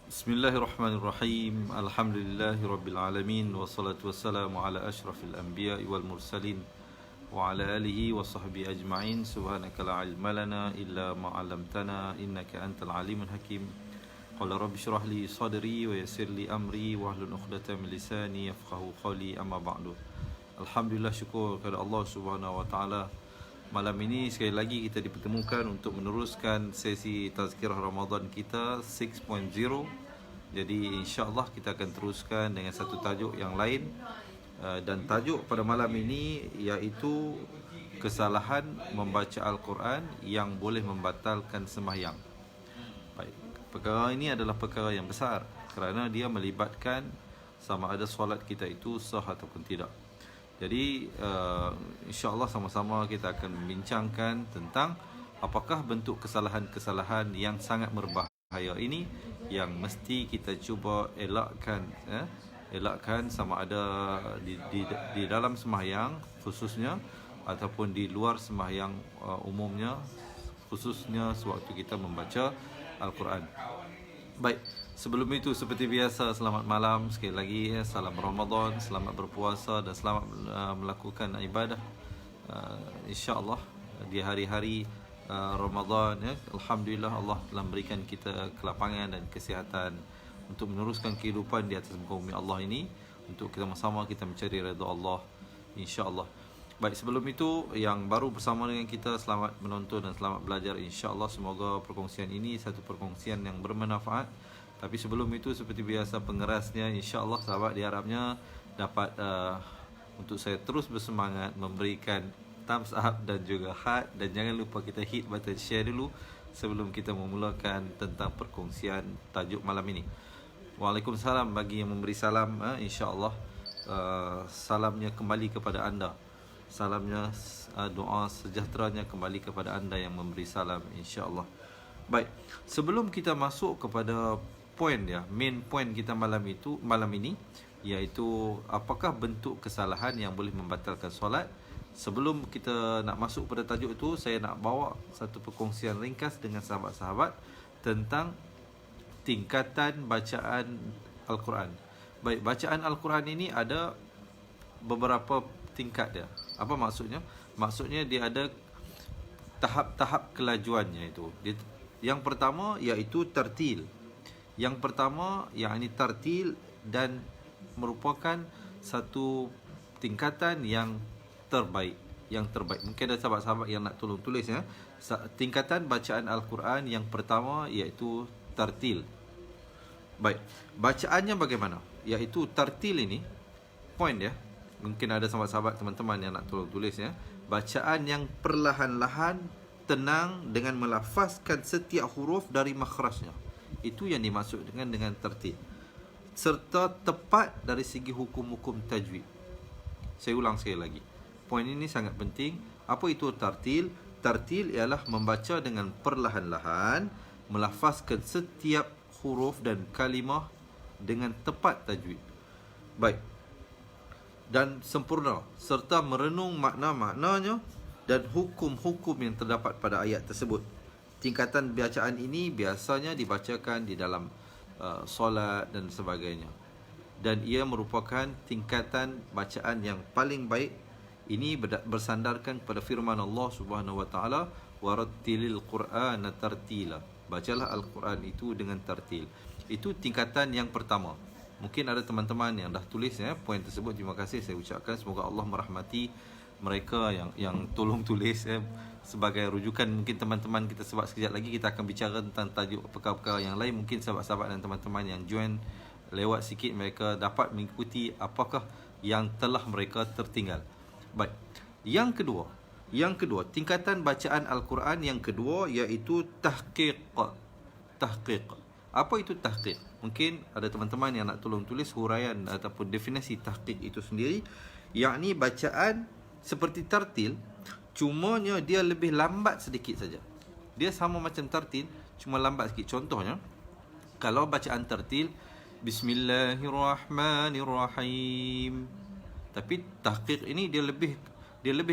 Bismillahirrahmanirrahim. Alhamdulillahirabbil alamin wassalatu wassalamu ala asyrafil anbiya'i wal mursalin wa ala alihi wa sahbihi ajma'in. Subhanaka la ilma lana illa ma 'allamtana innaka antal alimul hakim. Qala rabbi shrah li sadri wa yassir li amri wa hlul 'uqdatam min lisani yafqahu qawli. Amma ba'du. Alhamdulillah, syukur kepada Allah Subhanahu wa taala. Malam ini sekali lagi kita dipertemukan untuk meneruskan sesi tazkirah Ramadan kita 6.0. Jadi insya-Allah kita akan teruskan dengan satu tajuk yang lain, dan tajuk pada malam ini iaitu kesalahan membaca Al-Quran yang boleh membatalkan sembahyang. Baik, perkara ini adalah perkara yang besar kerana dia melibatkan sama ada solat kita itu sah ataupun tidak. Jadi insya-Allah sama-sama kita akan membincangkan tentang apakah bentuk kesalahan-kesalahan yang sangat berbahaya ini yang mesti kita cuba elakkan sama ada di dalam sembahyang khususnya ataupun di luar sembahyang umumnya, khususnya sewaktu kita membaca Al-Quran. Baik, sebelum itu seperti biasa, selamat malam sekali lagi, salam Ramadan, selamat berpuasa dan selamat melakukan ibadah insya-Allah di hari-hari Ramadan ya. Alhamdulillah, Allah telah memberikan kita kelapangan dan kesihatan untuk meneruskan kehidupan di atas muka bumi Allah ini, untuk kita bersama kita mencari redha Allah insya-Allah. Baik, sebelum itu yang baru bersama dengan kita, selamat menonton dan selamat belajar insya-Allah. Semoga perkongsian ini satu perkongsian yang bermanfaat. Tapi sebelum itu seperti biasa pengerasnya, insya-Allah sahabat diharapnya dapat untuk saya terus bersemangat memberikan thumbs up dan juga heart, dan jangan lupa kita hit button share dulu sebelum kita memulakan tentang perkongsian tajuk malam ini. Waalaikumsalam bagi yang memberi salam, insya-Allah salamnya kembali kepada anda. Salamnya, doa sejahteranya kembali kepada anda yang memberi salam insya-Allah. Baik, sebelum kita masuk kepada poin ya, main point kita malam ini iaitu apakah bentuk kesalahan yang boleh membatalkan solat. Sebelum kita nak masuk pada tajuk itu, saya nak bawa satu perkongsian ringkas dengan sahabat-sahabat tentang tingkatan bacaan Al-Quran. Baik, bacaan Al-Quran ini ada beberapa tingkat dia. Apa maksudnya? Maksudnya dia ada tahap-tahap kelajuannya itu. Yang pertama iaitu tartil. Yang pertama yakni tartil dan merupakan satu tingkatan yang terbaik. Mungkin ada sahabat-sahabat yang nak tolong tulis ya. Tingkatan bacaan Al-Quran yang pertama iaitu tartil. Baik, bacaannya bagaimana? Iaitu tartil ini point ya. Mungkin ada sahabat-sahabat teman-teman yang nak tolong tulis ya. Bacaan yang perlahan-lahan, tenang dengan melafazkan setiap huruf dari makhrajnya. Itu yang dimaksud dengan tertib. Serta tepat dari segi hukum-hukum tajwid. Saya ulang sekali lagi. Poin ini sangat penting. Apa itu tartil? Tartil ialah membaca dengan perlahan-lahan, melafazkan setiap huruf dan kalimah dengan tepat tajwid. Baik. Dan sempurna, serta merenung makna-maknanya dan hukum-hukum yang terdapat pada ayat tersebut. Tingkatan bacaan ini biasanya dibacakan di dalam solat dan sebagainya. Dan ia merupakan tingkatan bacaan yang paling baik. Ini bersandarkan kepada firman Allah Subhanahu wa taala, warattilil Qur'ana tartila. Bacalah Al-Quran itu dengan tartil. Itu tingkatan yang pertama. Mungkin ada teman-teman yang dah tulis ya poin tersebut. Terima kasih saya ucapkan. Semoga Allah merahmati mereka yang tolong tulis ya, sebagai rujukan. Mungkin teman-teman kita, sebab sekejap lagi kita akan bicara tentang tajuk perkara-perkara yang lain. Mungkin sahabat-sahabat dan teman-teman yang join lewat sikit, mereka dapat mengikuti apakah yang telah mereka tertinggal. Baik. Yang kedua, tingkatan bacaan Al-Quran yang kedua iaitu tahqiq. Apa itu tahqiq? Mungkin ada teman-teman yang nak tolong tulis huraian ataupun definisi tahqiq itu sendiri, yakni bacaan seperti tartil, cumanya dia lebih lambat sedikit saja. Dia sama macam tartil, cuma lambat sikit. Contohnya, kalau bacaan tartil Bismillahirrahmanirrahim, tapi tahqiq ini dia lebih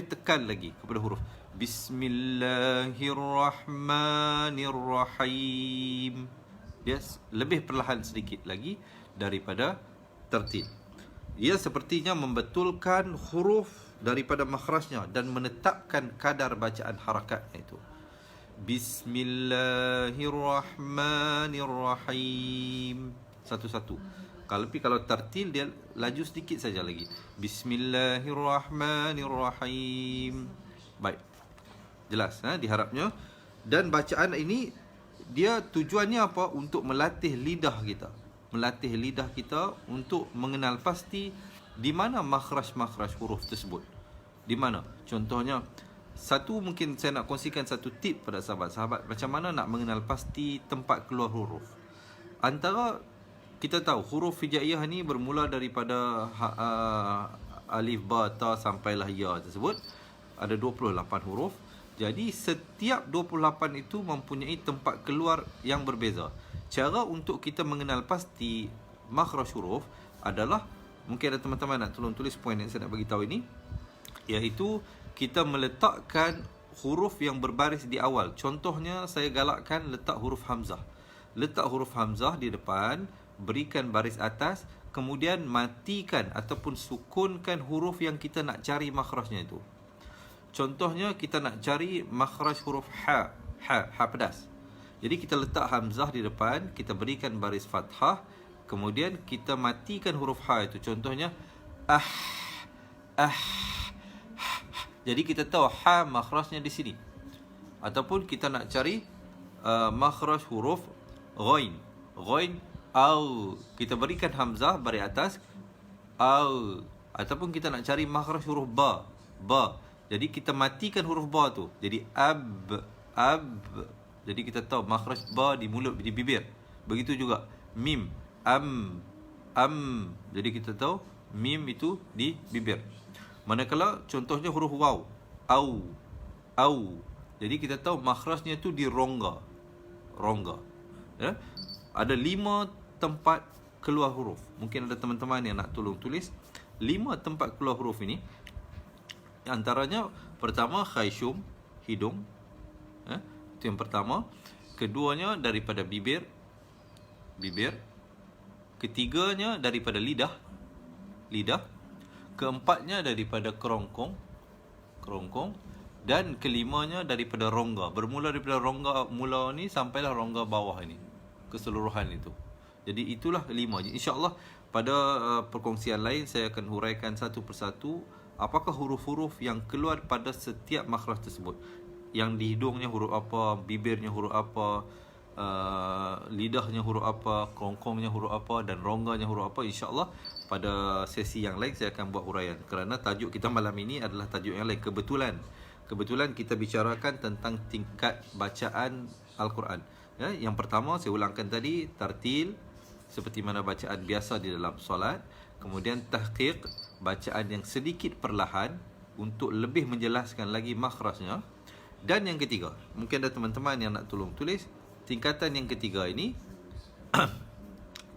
tekan lagi kepada huruf. Bismillahirrahmanirrahim. Dia lebih perlahan sedikit lagi daripada tartil. Ia sepertinya membetulkan huruf daripada makhrajnya dan menetapkan kadar bacaan harakatnya itu. Bismillahirrahmanirrahim. Satu-satu. Kalau tartil dia laju sedikit saja lagi. Bismillahirrahmanirrahim. Baik. Jelas diharapnya. Dan bacaan ini dia tujuannya apa? Untuk melatih lidah kita. Melatih lidah kita untuk mengenal pasti di mana makhraj-makhraj huruf tersebut. Di mana? Contohnya, satu mungkin saya nak kongsikan satu tip pada sahabat-sahabat macam mana nak mengenal pasti tempat keluar huruf. Antara kita tahu huruf hijaiyah ni bermula daripada alif, ba, ta sampailah ya tersebut. Ada 28 huruf. Jadi setiap 28 itu mempunyai tempat keluar yang berbeza. Cara untuk kita mengenal pasti makhraj huruf adalah, mungkin ada teman-teman nak tolong tulis poin yang saya nak bagi tahu ini, iaitu kita meletakkan huruf yang berbaris di awal. Contohnya saya galakkan letak huruf hamzah. Letak huruf hamzah di depan, berikan baris atas, kemudian matikan ataupun sukunkan huruf yang kita nak cari makhrajnya itu. Contohnya kita nak cari makhraj huruf ha pedas. Jadi kita letak hamzah di depan, kita berikan baris fathah, kemudian kita matikan huruf ha itu. Contohnya jadi kita tahu ha makhrajnya di sini. Ataupun kita nak cari makhraj huruf ghain. Ghain au, kita berikan hamzah baris atas au. Ataupun kita nak cari makhraj huruf ba. Jadi kita matikan huruf ba tu. Jadi ab. Jadi kita tahu makhraj ba di mulut, di bibir. Begitu juga mim, am. Jadi kita tahu mim itu di bibir. Manakala contohnya huruf waw, au. Jadi kita tahu makhrajnya itu di rongga. Ya? Ada 5 tempat keluar huruf. Mungkin ada teman-teman yang nak tolong tulis 5 tempat keluar huruf ini. Antaranya pertama khayshum, hidung. Ya? Itu yang pertama. Keduanya daripada bibir. Ketiganya daripada lidah. Keempatnya daripada kerongkong. Dan kelimanya daripada rongga. Bermula daripada rongga mula ni sampailah rongga bawah ini. Keseluruhan itu. Jadi itulah 5. InsyaAllah pada perkongsian lain saya akan huraikan satu persatu apakah huruf-huruf yang keluar pada setiap makhraj tersebut. Yang di hidungnya huruf apa, bibirnya huruf apa, lidahnya huruf apa, kerongkongnya huruf apa, dan rongganya huruf apa. InsyaAllah pada sesi yang lain saya akan buat huraian. Kerana tajuk kita malam ini adalah tajuk yang lain. Kebetulan kita bicarakan tentang tingkat bacaan Al-Quran. Ya, yang pertama saya ulangkan tadi, tartil seperti mana bacaan biasa di dalam solat. Kemudian tahqiq, bacaan yang sedikit perlahan untuk lebih menjelaskan lagi makhrajnya. Dan yang ketiga, mungkin ada teman-teman yang nak tolong tulis tingkatan yang ketiga ini.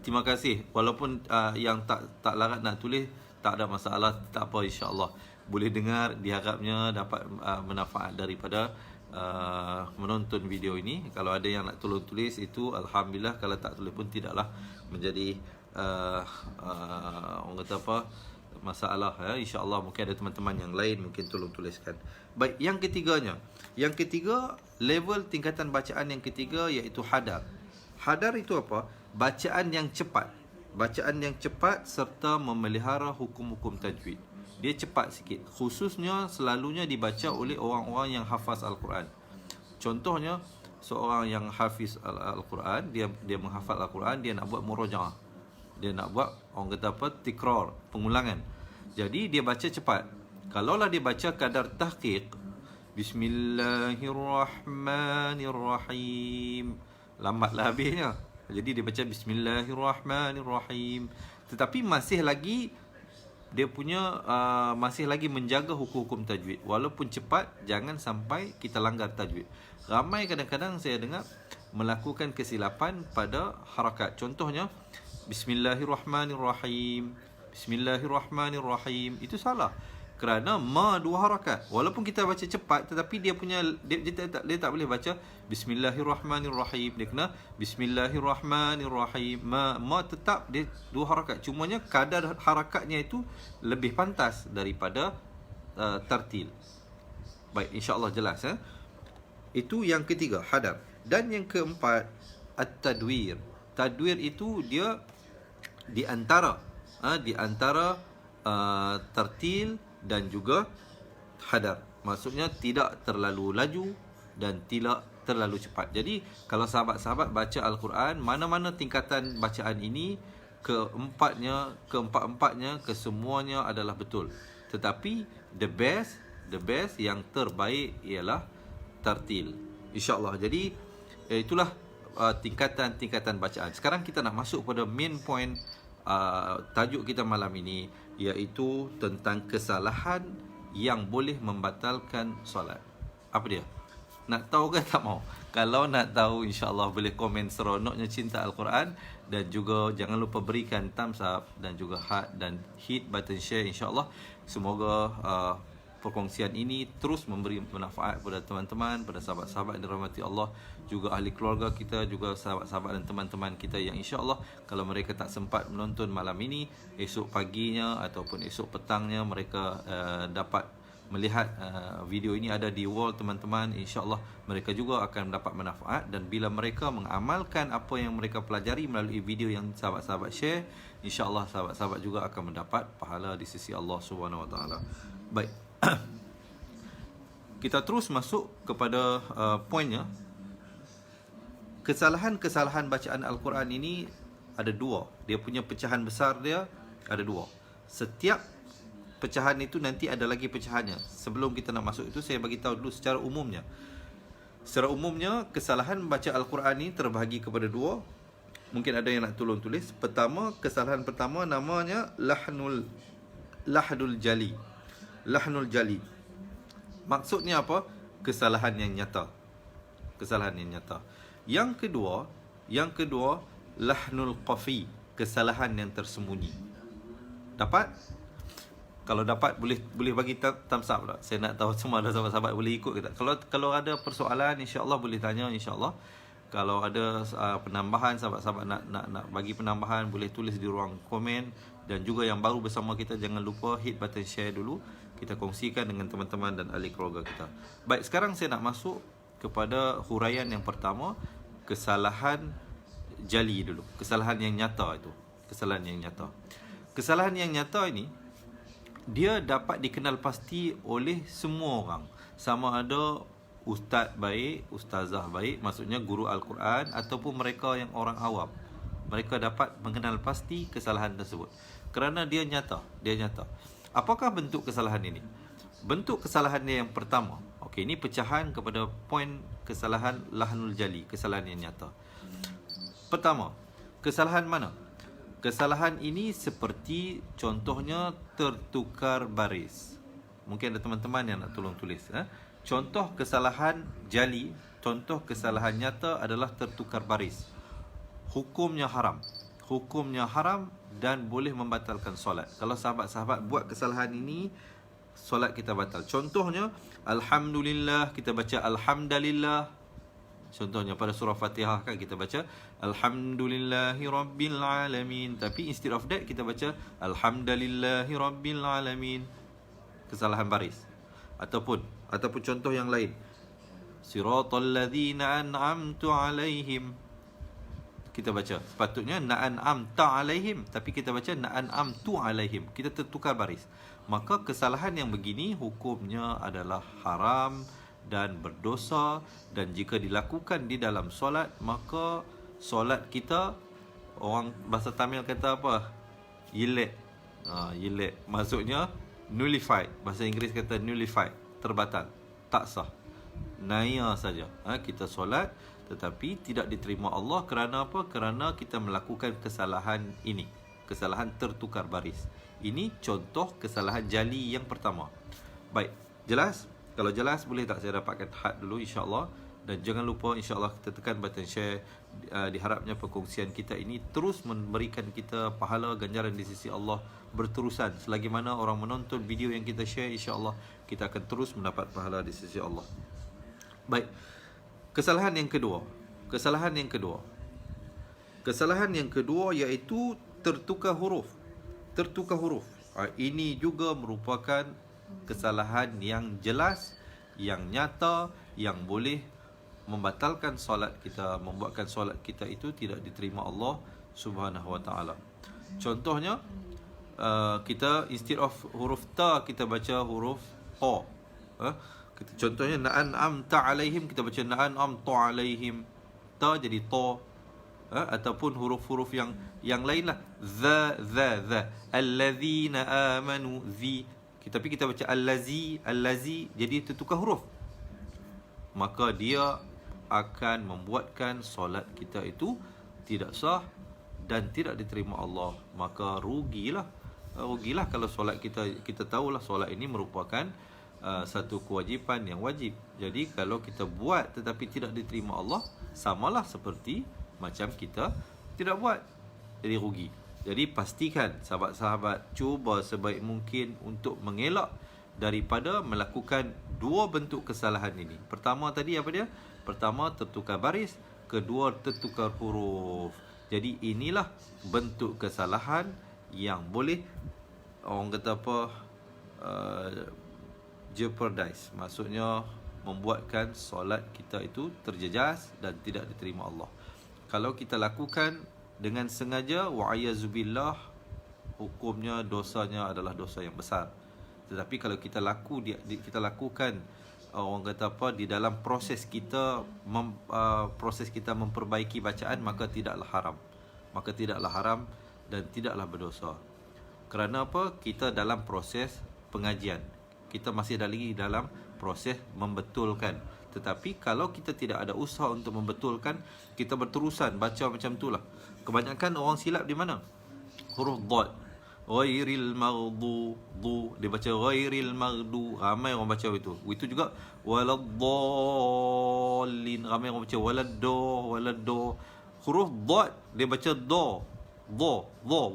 Terima kasih. Walaupun yang tak larat nak tulis, tak ada masalah, tak apa, insya-Allah boleh dengar. Diharapnya dapat manfaat daripada menonton video ini. Kalau ada yang nak tolong tulis itu alhamdulillah, kalau tak tulis pun tidaklah menjadi orang kata apa, masalah ya. InsyaAllah mungkin ada teman-teman yang lain mungkin tolong tuliskan. Baik, yang ketiganya. Yang ketiga, level tingkatan bacaan yang ketiga iaitu hadar. Hadar itu apa? Bacaan yang cepat. Bacaan yang cepat serta memelihara hukum-hukum tajwid. Dia cepat sikit. Khususnya selalunya dibaca oleh orang-orang yang hafaz Al-Quran. Contohnya seorang yang hafiz Al-Quran, dia menghafal Al-Quran, dia nak buat murajaah. Dia nak buat orang kata apa? Tikrar, pengulangan. Jadi dia baca cepat. Kalaulah dia baca kadar tahqiq, Bismillahirrahmanirrahim, lambatlah habisnya. Jadi dia baca Bismillahirrahmanirrahim, tetapi masih lagi dia punya masih lagi menjaga hukum-hukum tajwid. Walaupun cepat, jangan sampai kita langgar tajwid. Ramai kadang-kadang saya dengar melakukan kesilapan pada harakat. Contohnya Bismillahirrahmanirrahim, Bismillahirrahmanirrahim, itu salah. Kerana ma 2 harakat. Walaupun kita baca cepat, tetapi dia punya dia tak boleh baca Bismillahirrahmanirrahim. Dia kena Bismillahirrahmanirrahim. Ma tetap dia 2 harakat. Cumanya kadar harakatnya itu lebih pantas daripada tartil. Baik, insya-Allah jelas Itu yang ketiga, hadar. Dan yang keempat, at-tadwir. Tadwir itu dia di antara tartil dan juga hadar. Maksudnya tidak terlalu laju dan tidak terlalu cepat. Jadi kalau sahabat-sahabat baca Al-Quran, mana-mana tingkatan bacaan ini, keempat-empatnya, kesemuanya adalah betul. Tetapi the best yang terbaik ialah tartil, insya-Allah. Jadi itulah tingkatan-tingkatan bacaan. Sekarang kita nak masuk pada main point tajuk kita malam ini, iaitu tentang kesalahan yang boleh membatalkan solat. Apa dia? Nak tahu ke tak mau? Kalau nak tahu, insya-Allah boleh komen seronoknya cinta Al-Quran, dan juga jangan lupa berikan thumbs up dan juga heart dan hit button share, insya-Allah. Semoga perkongsian ini terus memberi manfaat kepada teman-teman, pada sahabat-sahabat yang dirahmati Allah, juga ahli keluarga kita, juga sahabat-sahabat dan teman-teman kita yang insya-Allah kalau mereka tak sempat menonton malam ini, esok paginya ataupun esok petangnya mereka dapat melihat video ini ada di wall teman-teman. InsyaAllah mereka juga akan mendapat manfaat, dan bila mereka mengamalkan apa yang mereka pelajari melalui video yang sahabat-sahabat share, insyaAllah sahabat-sahabat juga akan mendapat pahala di sisi Allah SWT. Baik, kita terus masuk kepada poinnya. Kesalahan-kesalahan bacaan Al-Quran ini ada 2. Dia punya pecahan besar dia ada 2. Setiap pecahan itu nanti ada lagi pecahannya. Sebelum kita nak masuk itu, saya bagi tahu dulu secara umumnya. Secara umumnya, kesalahan membaca Al-Quran ini terbahagi kepada 2. Mungkin ada yang nak tolong tulis. Pertama, kesalahan pertama namanya lahdul jali. Lahnul jali. Maksudnya apa? Kesalahan yang nyata. Kesalahan yang nyata. Yang kedua, lahnul qafi. Kesalahan yang tersembunyi. Dapat? Kalau dapat boleh bagi thumbs up tak? Saya nak tahu semua ada sahabat-sahabat boleh ikut ke tak. Kalau ada persoalan, insya-Allah boleh tanya, insya-Allah. Kalau ada penambahan, sahabat-sahabat nak bagi penambahan, boleh tulis di ruang komen. Dan juga yang baru bersama kita, jangan lupa hit button share dulu. Kita kongsikan dengan teman-teman dan ahli keluarga kita. Baik, sekarang saya nak masuk kepada huraian yang pertama, kesalahan jali dulu. Kesalahan yang nyata itu. Kesalahan yang nyata. Kesalahan yang nyata ini, dia dapat dikenal pasti oleh semua orang. Sama ada ustaz baik, ustazah baik, maksudnya guru Al-Quran, ataupun mereka yang orang awam. Mereka dapat mengenal pasti kesalahan tersebut. Kerana dia nyata. Apakah bentuk kesalahan ini? Bentuk kesalahannya yang pertama. Okey, ini pecahan kepada poin kesalahan lahnul jali, kesalahan yang nyata. Pertama, kesalahan mana? Kesalahan ini seperti contohnya tertukar baris. Mungkin ada teman-teman yang nak tolong tulis. Contoh kesalahan jali, contoh kesalahan nyata adalah tertukar baris. Hukumnya haram. Hukumnya haram dan boleh membatalkan solat. Kalau sahabat-sahabat buat kesalahan ini, solat kita batal. Contohnya, alhamdulillah, kita baca alhamdulillah. Contohnya pada surah Fatihah kan kita baca alhamdulillahi rabbil alamin, tapi instead of that kita baca alhamdulillahi rabbil alamin. Kesalahan baris. Ataupun contoh yang lain, siratal ladzina an'amtu alaihim. Kita baca sepatutnya na'an'amta alaihim, tapi kita baca na'an'amtu alaihim. Kita tertukar baris. Maka kesalahan yang begini hukumnya adalah haram dan berdosa, dan jika dilakukan di dalam solat, maka solat kita, orang bahasa Tamil kata apa? Yelek. Yelek maksudnya nullified. Bahasa Inggeris kata nullified, terbatal, tak sah. Naya saja. Kita solat tetapi tidak diterima Allah kerana apa? Kerana kita melakukan kesalahan ini. Kesalahan tertukar baris. Ini contoh kesalahan jali yang pertama. Baik, jelas? Kalau jelas, boleh tak saya dapatkan had dulu, insya-Allah. Dan jangan lupa, insya-Allah kita tekan button share. Diharapnya perkongsian kita ini terus memberikan kita pahala ganjaran di sisi Allah berterusan. Selagi mana orang menonton video yang kita share, insya-Allah kita akan terus mendapat pahala di sisi Allah. Baik. Kesalahan yang kedua. Kesalahan yang kedua iaitu tertukar huruf. Ini juga merupakan kesalahan yang jelas, yang nyata, yang boleh membatalkan solat kita, membuatkan solat kita itu tidak diterima Allah Subhanahu wa taala. Contohnya, kita instead of huruf ta kita baca huruf ta. Contohnya na'an'amta alaihim kita baca na'an'amta alaihim, ta jadi ta. Ataupun huruf-huruf yang lain lah, za allazina amanu zi, tapi kita baca allazi jadi tertukar huruf, maka dia akan membuatkan solat kita itu tidak sah dan tidak diterima Allah. Maka rugilah kalau solat kita tahulah solat ini merupakan satu kewajipan yang wajib. Jadi kalau kita buat tetapi tidak diterima Allah, samalah seperti macam kita tidak buat, jadi rugi. Jadi pastikan sahabat-sahabat cuba sebaik mungkin untuk mengelak daripada melakukan dua bentuk kesalahan ini. Pertama tadi apa dia? Pertama tertukar baris, kedua tertukar huruf. Jadi inilah bentuk kesalahan yang boleh orang kata apa, jeopardize, maksudnya membuatkan solat kita itu terjejas dan tidak diterima Allah. Kalau kita lakukan dengan sengaja, wa'ayazubillah, hukumnya, dosanya adalah dosa yang besar. Tetapi kalau kita lakukan orang kata apa, di dalam proses kita memperbaiki bacaan, maka tidaklah haram dan tidaklah berdosa. Kerana apa? Kita dalam proses pengajian, kita masih lagi dalam proses membetulkan. Tetapi kalau kita tidak ada usaha untuk membetulkan, kita berterusan baca macam itulah. Kebanyakan orang silap di mana? Huruf dhad, ghairil maghdu, dia baca ghairil maghdu, ramai orang baca itu. Itu juga waladdallin, ramai orang baca waladdo. Huruf dhad dia baca dha,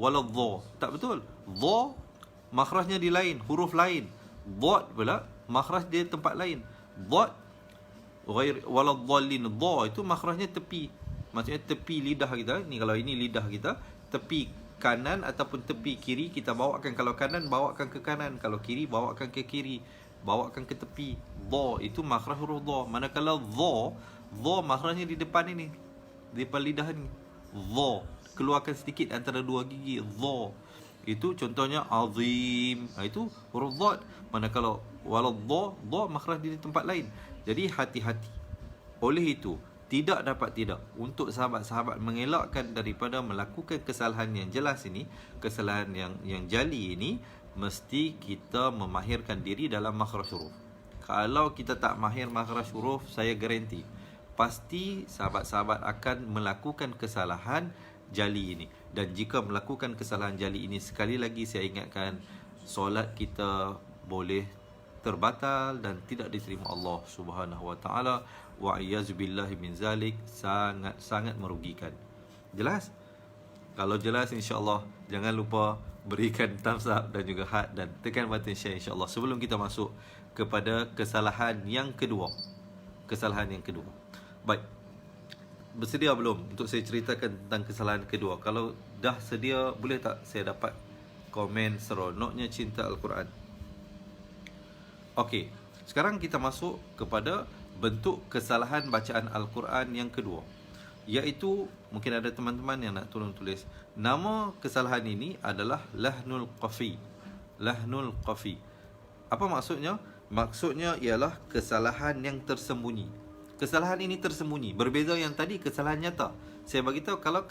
waladdo. Tak betul. Dha makhrajnya di lain, huruf lain. Dhad pula makhraj dia tempat lain. Dhad ghair waladdallin, dha itu makhrajnya tepi. Maksudnya tepi lidah kita. Ni kalau ini lidah kita, tepi kanan ataupun tepi kiri kita bawakan. Kalau kanan bawakan ke kanan, kalau kiri bawakan ke kiri, bawakan ke tepi. Dha itu makhraj huruf dha. Manakala dha makhrajnya di depan ini, di depan lidah ni. Dha keluarkan sedikit antara dua gigi. Dha itu contohnya azim, itu huruf dha. Manakala waladh dha makhraj di tempat lain. Jadi hati-hati. Oleh itu, tidak untuk sahabat-sahabat mengelakkan daripada melakukan kesalahan yang jelas ini, kesalahan yang jali ini, mesti kita memahirkan diri dalam makhraj huruf. Kalau kita tak mahir makhraj huruf, saya garanti pasti sahabat-sahabat akan melakukan kesalahan jali ini. Dan jika melakukan kesalahan jali ini, sekali lagi saya ingatkan, solat kita boleh terbatal dan tidak diterima Allah Subhanahu wa taala. Wa iyyazubillahi min zalik, sangat merugikan. Jelas? Kalau jelas, insya-Allah jangan lupa berikan thumbs up dan juga heart dan tekan button share, insya-Allah, sebelum kita masuk kepada kesalahan yang kedua. Baik. Bersedia belum untuk saya ceritakan tentang kesalahan kedua? Kalau dah sedia, boleh tak saya dapat komen seronoknya cinta Al-Quran? Okey, sekarang kita masuk kepada bentuk kesalahan bacaan Al-Quran yang kedua, iaitu mungkin ada teman-teman yang nak tolong tulis. Nama kesalahan ini adalah lahnul qafi. Apa maksudnya? Maksudnya ialah kesalahan yang tersembunyi. Kesalahan ini tersembunyi, berbeza yang tadi kesalahan nyata. Saya bagi tahu, kalau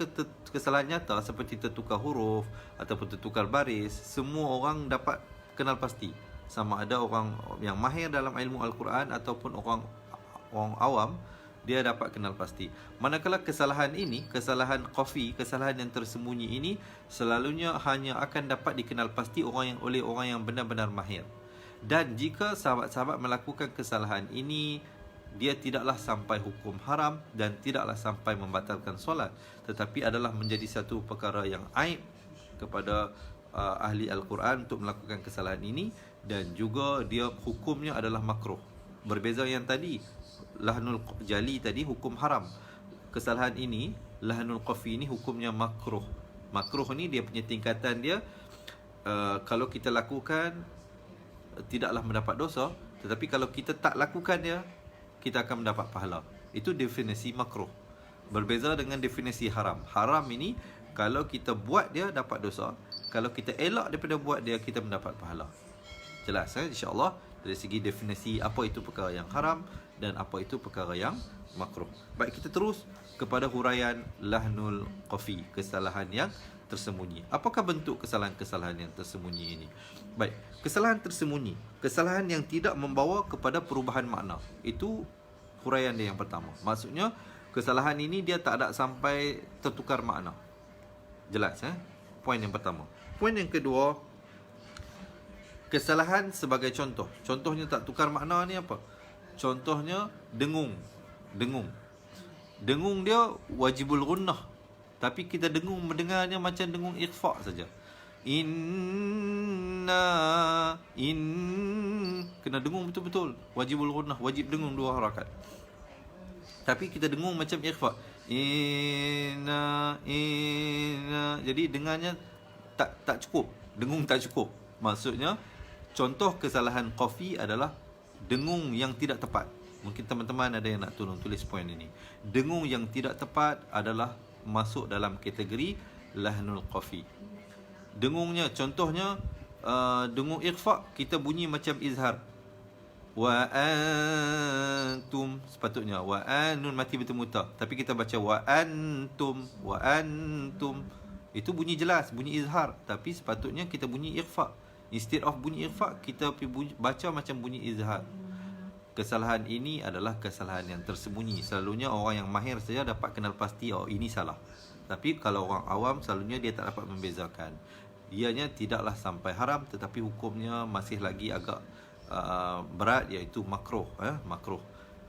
kesalahan nyata seperti tertukar huruf ataupun tertukar baris, semua orang dapat kenal pasti. Sama ada orang yang mahir dalam ilmu Al-Quran ataupun orang awam, dia dapat kenal pasti. Manakala kesalahan ini, kesalahan qafi, kesalahan yang tersembunyi ini, selalunya hanya akan dapat dikenal pasti oleh orang yang benar-benar mahir. Dan jika sahabat-sahabat melakukan kesalahan ini dia tidaklah sampai hukum haram dan tidaklah sampai membatalkan solat, tetapi adalah menjadi satu perkara yang aib kepada ahli Al-Quran untuk melakukan kesalahan ini, dan juga dia hukumnya adalah makruh. Berbeza yang tadi, lahnul jali tadi hukum haram. Kesalahan ini, lahnul qafi ini hukumnya makruh. Makruh ni dia punya tingkatan dia, kalau kita lakukan tidaklah mendapat dosa, tetapi kalau kita tak lakukan dia, kita akan mendapat pahala. Itu definisi makruh. Berbeza dengan definisi haram. Haram ini kalau kita buat dia dapat dosa, kalau kita elak daripada buat dia, kita mendapat pahala. Jelas insya-Allah dari segi definisi apa itu perkara yang haram dan apa itu perkara yang makruh. Baik, kita terus kepada huraian lahnul qafi, kesalahan yang tersembunyi. Apakah bentuk kesalahan-kesalahan yang tersembunyi ini? Baik, kesalahan tersembunyi, kesalahan yang tidak membawa kepada perubahan makna. Itu huraian dia yang pertama. Maksudnya kesalahan ini dia tak ada sampai tertukar makna. Jelas poin yang pertama. Poin yang kedua, kesalahan sebagai contoh. Contohnya tak tukar makna ni apa? Contohnya dengung. Dengung dia wajibul gunnah, tapi kita dengung mendengarnya macam dengung ikhfa saja. Kena dengung betul-betul. Wajibul gunnah, wajib dengung 2 harakat. Tapi kita dengung macam ikhfa. Jadi dengarnya tak cukup. Dengung tak cukup. Maksudnya contoh kesalahan qafi adalah dengung yang tidak tepat. Mungkin teman-teman ada yang nak tolong tulis poin ini. Dengung yang tidak tepat adalah masuk dalam kategori lahnul qafi. Dengungnya, contohnya dengung ikhfa, kita bunyi macam izhar. Wa antum, sepatutnya wa nun mati bertemu ta, tapi kita baca wa antum. Itu bunyi jelas, bunyi izhar, tapi sepatutnya kita bunyi ikhfa. Instead of bunyi ikhfa, kita baca macam bunyi izhar. Kesalahan ini adalah kesalahan yang tersembunyi. Selalunya orang yang mahir saja dapat kenal pasti, oh ini salah. Tapi kalau orang awam, selalunya dia tak dapat membezakan. Ianya tidaklah sampai haram, tetapi hukumnya masih lagi agak berat, iaitu makruh.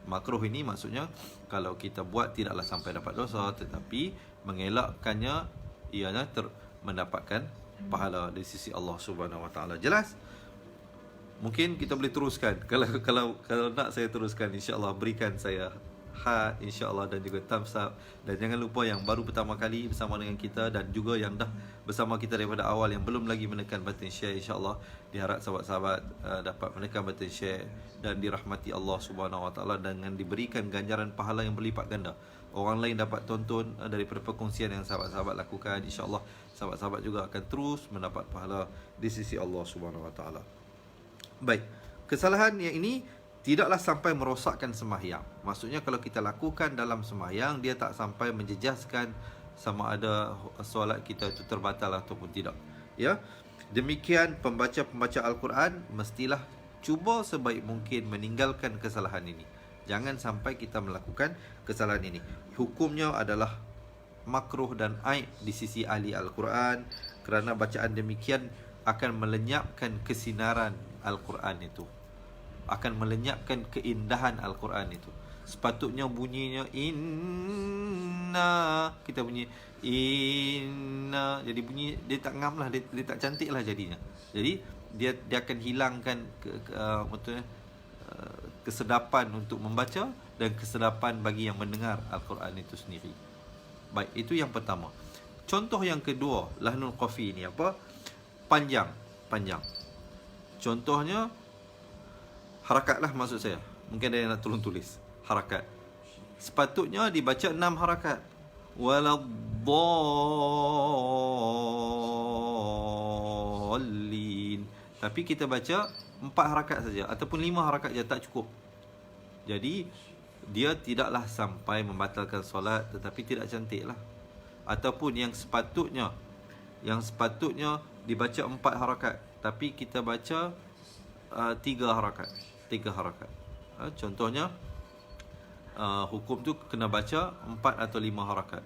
Makruh ini maksudnya kalau kita buat tidaklah sampai dapat dosa, tetapi mengelakkannya ianya mendapatkan pahala dari sisi Allah Subhanahu Wa Taala. Jelas? Mungkin kita boleh teruskan. Kalau nak saya teruskan, insya-Allah berikan saya heart, insya-Allah, dan juga thumbs up. Dan jangan lupa yang baru pertama kali bersama dengan kita dan juga yang dah bersama kita daripada awal yang belum lagi menekan button share, insya-Allah diharap sahabat-sahabat dapat menekan button share dan dirahmati Allah Subhanahu Wa Taala dengan diberikan ganjaran pahala yang berlipat ganda. Orang lain dapat tonton daripada perkongsian yang sahabat-sahabat lakukan, insya-Allah sahabat-sahabat juga akan terus mendapat pahala di sisi Allah Subhanahu Wa Taala. Baik, kesalahan yang ini tidaklah sampai merosakkan sembahyang. Maksudnya kalau kita lakukan dalam sembahyang, dia tak sampai menjejaskan sama ada solat kita itu terbatal ataupun tidak. Ya. Demikian pembaca-pembaca Al-Quran mestilah cuba sebaik mungkin meninggalkan kesalahan ini. Jangan sampai kita melakukan kesalahan ini. Hukumnya adalah makruh dan aib di sisi ahli Al-Quran, kerana bacaan demikian akan melenyapkan kesinaran Al-Quran itu, akan melenyapkan keindahan Al-Quran itu. Sepatutnya bunyinya inna, kita bunyi inna, jadi bunyi dia tak ngam lah, dia tak cantik lah jadinya. Jadi dia akan hilangkan kesedapan untuk membaca dan kesedapan bagi yang mendengar Al-Quran itu sendiri. Baik, itu yang pertama. Contoh yang kedua, lahnul qafi ini apa? Panjang. Contohnya harakat lah, maksud saya. Mungkin ada yang nak tolong tulis harakat. Sepatutnya dibaca 6 harakat. Waladdallin. Tapi kita baca 4 harakat saja ataupun 5 harakat saja, tak cukup. Jadi dia tidaklah sampai membatalkan solat, tetapi tidak cantik lah. Ataupun yang sepatutnya dibaca 4 harakat, tapi kita baca 3 harakat. Contohnya hukum tu kena baca 4 atau 5 harakat.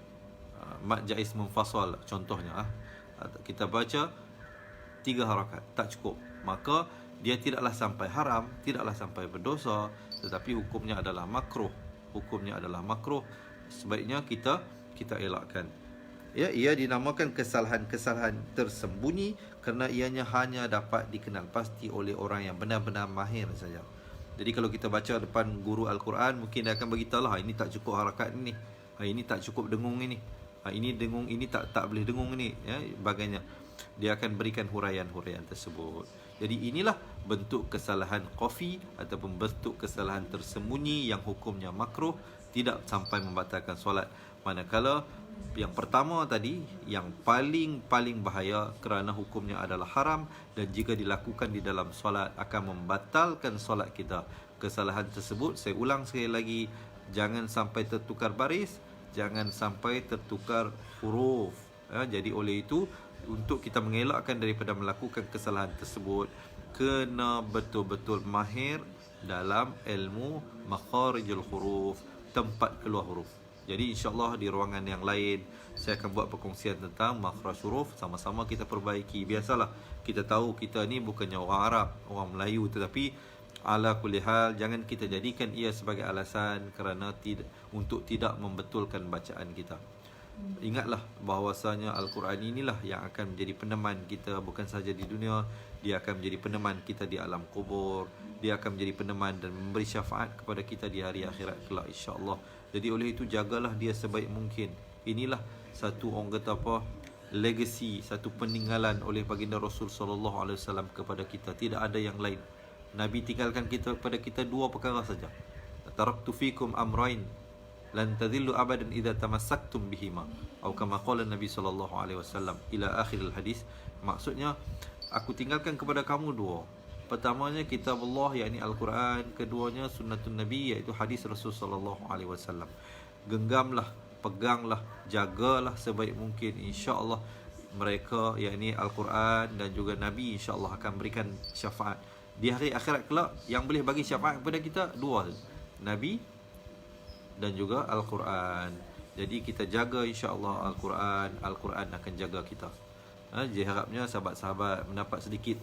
Mad jaiz munfasal contohnya, kita baca 3 harakat, tak cukup. Maka Dia tidaklah sampai haram, tidaklah sampai berdosa, tetapi hukumnya adalah makruh. Hukumnya adalah makruh. Sebaiknya kita elakkan. Ya, ia dinamakan kesalahan-kesalahan tersembunyi kerana ianya hanya dapat dikenal pasti oleh orang yang benar-benar mahir saja. Jadi kalau kita baca depan guru Al-Quran, mungkin dia akan beritahu lah, ini tak cukup harakat ini, ini tak cukup dengung ini, ini dengung ini tak boleh dengung ini, ya, bagainya. Dia akan berikan huraian-huraian tersebut. Jadi inilah bentuk kesalahan khafi ataupun bentuk kesalahan tersembunyi yang hukumnya makruh, tidak sampai membatalkan solat. Manakala yang pertama tadi, yang paling bahaya kerana hukumnya adalah haram dan jika dilakukan di dalam solat akan membatalkan solat kita. Kesalahan tersebut, saya ulang sekali lagi, jangan sampai tertukar baris, jangan sampai tertukar huruf. Jadi oleh itu, untuk kita mengelakkan daripada melakukan kesalahan tersebut, kena betul-betul mahir dalam ilmu makharijul huruf, tempat keluar huruf. Jadi insya-Allah di ruangan yang lain saya akan buat perkongsian tentang makhraj huruf, sama-sama kita perbaiki. Biasalah, kita tahu kita ni bukannya orang Arab, orang Melayu, tetapi ala kulli hal jangan kita jadikan ia sebagai alasan kerana untuk tidak membetulkan bacaan kita. Ingatlah bahawasanya Al-Quran inilah yang akan menjadi peneman kita bukan sahaja di dunia, dia akan menjadi peneman kita di alam kubur, dia akan menjadi peneman dan memberi syafaat kepada kita di hari akhirat kelak insya-Allah. Jadi oleh itu jagalah dia sebaik mungkin. Inilah satu orang kata apa, legacy, satu peninggalan oleh baginda Rasul sallallahu alaihi wasallam kepada kita. Tidak ada yang lain. Nabi tinggalkan kepada kita dua perkara saja. Taraktu fikum amrain lan tadhillu abadan idza tamassaktum bihima, atau kama qala Nabi sallallahu alaihi wasallam ila akhir hadis. Maksudnya, aku tinggalkan kepada kamu dua. Pertamanya kitab Allah, yakni Al-Quran. Keduanya sunnatun Nabi, iaitu hadis Rasul sallallahu alaihi wasallam. Genggamlah, peganglah, jagalah sebaik mungkin, insya-Allah mereka, yakni Al-Quran dan juga Nabi, insya-Allah akan berikan syafaat di hari akhirat kelak. Yang boleh bagi syafaat kepada kita dua, Nabi dan juga Al-Quran. Jadi kita jaga insya-Allah Al-Quran, Al-Quran akan jaga kita. Jadi harapnya sahabat-sahabat mendapat sedikit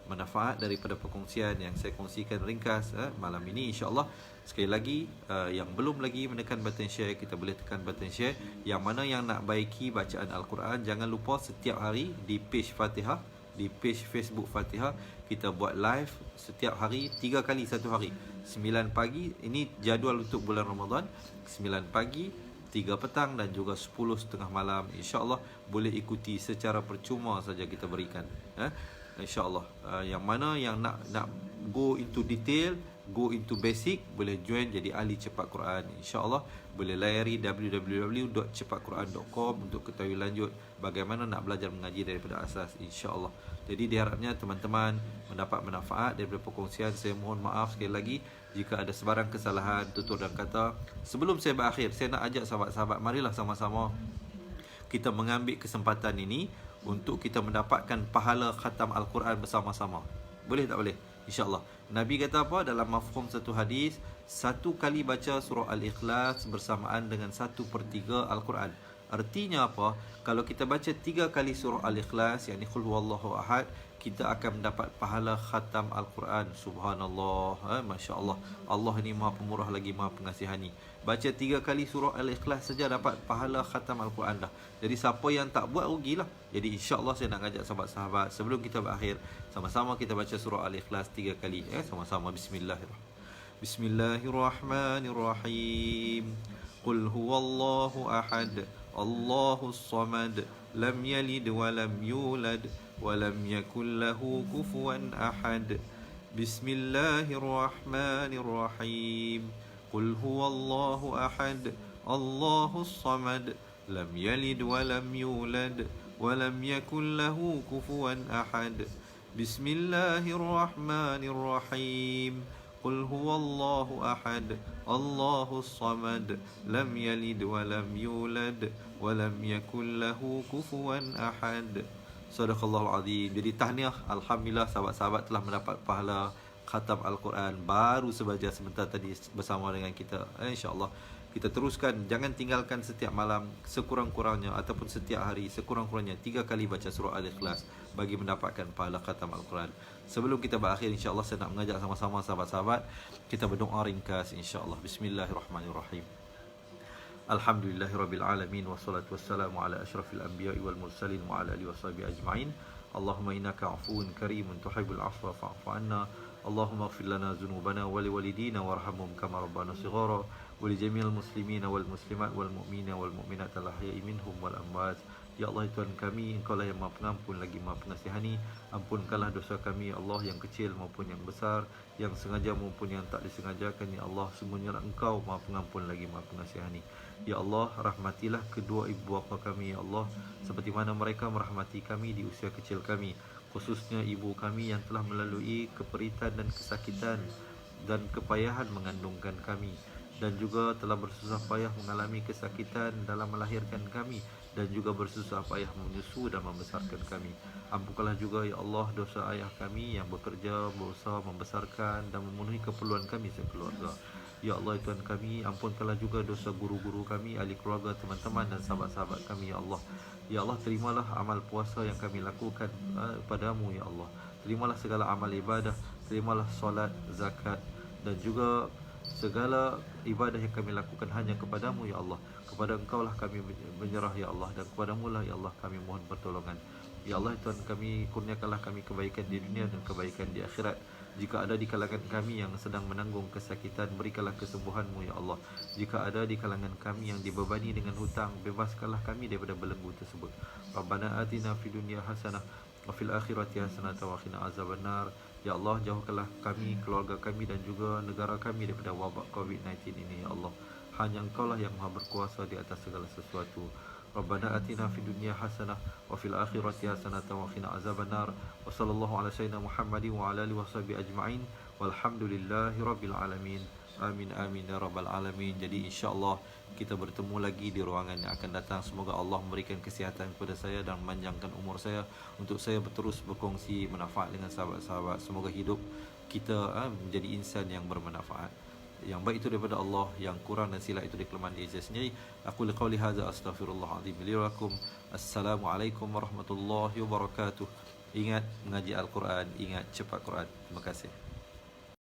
manfaat daripada perkongsian yang saya kongsikan ringkas malam ini, insya-Allah. Sekali lagi, yang belum lagi menekan button share, kita boleh tekan button share. Yang mana yang nak baiki bacaan Al-Quran, jangan lupa setiap hari di page Fatihah, di page Facebook Fatihah, kita buat live setiap hari 3 kali satu hari. 9 pagi, ini jadual untuk bulan Ramadan, 9 pagi, 3 petang dan juga 10.30 malam. InsyaAllah boleh ikuti secara percuma saja kita berikan. InsyaAllah. Yang mana yang nak go into detail, go into basic, boleh join jadi ahli cepat Quran. InsyaAllah boleh layari www.cepatquran.com untuk ketahui lanjut bagaimana nak belajar mengaji daripada asas, insyaAllah. Jadi diharapnya teman-teman mendapat manfaat daripada perkongsian. Saya mohon maaf sekali lagi jika ada sebarang kesalahan tutur dan kata. Sebelum saya berakhir, saya nak ajak sahabat-sahabat, marilah sama-sama kita mengambil kesempatan ini untuk kita mendapatkan pahala khatam Al-Quran bersama-sama. Boleh tak boleh? InsyaAllah. Nabi kata apa dalam mafhum satu hadis? 1 kali baca surah Al-Ikhlas bersamaan dengan 1/3 Al-Quran. Artinya apa? Kalau kita baca 3 kali surah Al-Ikhlas, yakni Qul huwallahu ahad, kita akan mendapat pahala khatam Al-Quran. Subhanallah, Masya Allah. Allah ini maha pemurah lagi maha pengasihani. Baca 3 kali surah Al-Ikhlas saja dapat pahala khatam Al-Quran dah. Jadi siapa yang tak buat, rugilah. Jadi insya-Allah saya nak ajak sahabat-sahabat, sebelum kita berakhir, sama-sama kita baca surah Al-Ikhlas 3 kali. Sama-sama. Bismillahirrahmanirrahim. Bismillahirrahmanirrahim. Qul huwallahu ahad, Allahus samad, lam yalid wa lam yulad wa lam yakul lahu kufuwan ahad. Bismillahirrahmanirrahim. Qul huwallahu ahad, Allahus samad, lam yalid wa lam yulad wa lam yakul lahu kufuwan ahad. Bismillahirrahmanirrahim. Qul huwallahu ahad, Allahus samad, lam yalid wa lam yulad wa lam yakul lahu kufuwan ahad. Sadaqallahul azim. Jadi tahniah, alhamdulillah sahabat-sahabat telah mendapat pahala khatam Al-Quran baru sebentar tadi bersama dengan kita, insya-Allah. Kita teruskan, jangan tinggalkan setiap malam sekurang-kurangnya ataupun setiap hari sekurang-kurangnya 3 kali baca surah Al-Ikhlas bagi mendapatkan pahala khatam Al-Quran. Sebelum kita berakhir, insya-Allah saya nak mengajak sama-sama sahabat-sahabat kita berdoa ringkas insya-Allah. Bismillahirrahmanirrahim. Alhamdulillahirabbil alamin wassalatu wassalamu ala asyrafil anbiya'i wal mursalin wa ala alihi washabihi ajma'in. Allahumma innaka 'afuwun karimun tuhibbul 'afwa fa'fu 'anna. Allahumma ighfir lana dhunubana wa liwalidina warhamhum kama rabbana shighara wa li jami'il muslimina wal muslimat wal mu'minina wal mu'minat al-ahya'i minhum wal amwat. Ya Allah, Tuhan kami, Engkau lah yang Maha Pengampun lagi Maha Pengasihani. Ampunkanlah dosa kami ya Allah, yang kecil maupun yang besar, yang sengaja maupun yang tak disengajakan ya Allah. Semuanya Engkau Maha Pengampun lagi Maha Pengasihani. Ya Allah, rahmatilah kedua ibu bapa kami ya Allah, seperti mana mereka merahmati kami di usia kecil kami, khususnya ibu kami yang telah melalui keperitan dan kesakitan dan kepayahan mengandungkan kami, dan juga telah bersusah payah mengalami kesakitan dalam melahirkan kami, dan juga bersusah payah menyusu dan membesarkan kami. Ampunkanlah juga ya Allah dosa ayah kami yang bekerja, berusaha membesarkan dan memenuhi keperluan kami sekeluarga. Ya Allah, Tuhan kami, ampunkanlah juga dosa guru-guru kami, ahli keluarga, teman-teman dan sahabat-sahabat kami ya Allah. Ya Allah, terimalah amal puasa yang kami lakukan padamu ya Allah. Terimalah segala amal ibadah, terimalah solat, zakat dan juga segala ibadah yang kami lakukan hanya kepadamu ya Allah. Kepada Engkau lah kami menyerah ya Allah, dan kepadamu lah ya Allah kami mohon pertolongan. Ya Allah, Tuhan kami, kurniakanlah kami kebaikan di dunia dan kebaikan di akhirat. Jika ada di kalangan kami yang sedang menanggung kesakitan, berikanlah kesembuhan-Mu ya Allah. Jika ada di kalangan kami yang dibebani dengan hutang, bebaskanlah kami daripada belenggu tersebut. Rabbana atina fid dunya hasanah wa fil akhirati hasanah wa qina azabannar. Ya Allah, jauhkanlah kami, keluarga kami dan juga negara kami daripada wabak COVID-19 ini ya Allah. Hanya Engkau lah yang Maha berkuasa di atas segala sesuatu. Rabbana atina fid dunya hasanah wa fil akhirati hasanah wa qina azabannar. Wa sallallahu ala sayyidina Muhammadin wa ala alihi washabihi ajma'in. Walhamdulillahi rabbil alamin. Amin amin ya rabbal alamin. Jadi insya-Allah kita bertemu lagi di ruangan yang akan datang. Semoga Allah memberikan kesihatan kepada saya dan memanjangkan umur saya untuk saya terus berkongsi manfaat dengan sahabat-sahabat. Semoga hidup kita menjadi insan yang bermanfaat. Yang baik itu daripada Allah, yang kurang dan silap itu dari kelemahan diri saya sendiri. Aku liqauli hadza astaghfirullahalazim li wa lakum. Assalamualaikum warahmatullahi wabarakatuh. Ingat mengaji Al-Quran, ingat cepat Quran. Terima kasih.